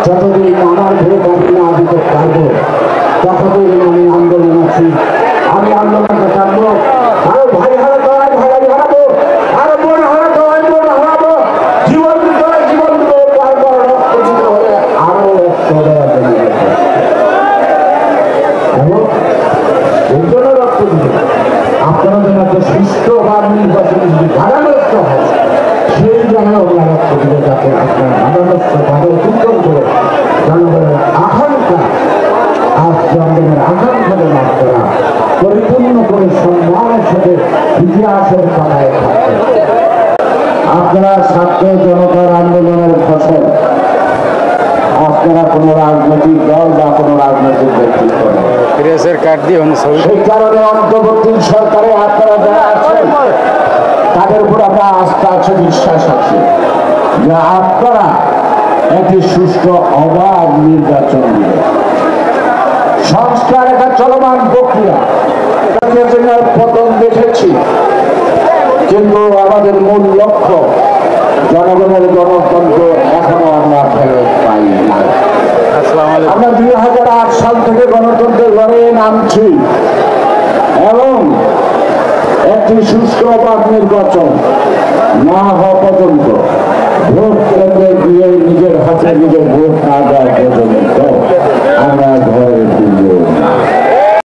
যতদিন আমার ভোট আমি না দিতে পারবো ততদিন আমি আন্দোলন আছি। আমি আন্দোলনকে থাকবো, আরো ভাই হারাতে হয় ভাই হারাবো, আরো বোন হারাতে হয় বোন হারাবো, জীবন দিতে হয় জীবন দেবো, বারবার রক্ত দিতে হলে আরো রক্ত দেওয়া যাবে এবং এই জন্য রক্ত দিতে আপনারা যেন একটা সুস্থ বা নির্বাচনে যদি ধারাগ্রস্ত হয় সেই জায়গায় ওরা রক্ত দিলে যাতে আপনার ধারাগ্রস্ত ভাবে অতিক্রম করে জনগণের আকাঙ্ক্ষা আজ জনগণের আকাঙ্ক্ষাদের আপনারা পরিপূর্ণ করে সম্মানের সাথে ইতিহাসের পাতায় থাকবেন। আপনারা ছাত্র জনতার আন্দোলনের ফসল, আপনারা কোন রাজনৈতিক দল বা কোন রাজনৈতিক ব্যক্তিত্ব সেই কারণে অন্তর্বর্তী সরকারে আপনারা যারা আছেন তাদের উপর আমরা আস্থা আছে, বিশ্বাস আছে যে আপনারা একটি সুষ্ঠু অবাধ নির্বাচন দিবে। সংস্কার একটা চলমান প্রক্রিয়া, পতন দেখেছি, কিন্তু আমাদের মূল লক্ষ্য জনগণের গণতন্ত্র এখনো আমরা ফেরত পাই না। আমরা 2008 সাল থেকে গণতন্ত্রের লড়াইয়ে নামছি এবং একটি সুষ্ঠু অবাধ নির্বাচন না হওয়া পর্যন্ত ভোট কেন্দ্রে গিয়ে নিজের হাতে নিজের ভোট না দেওয়া পর্যন্ত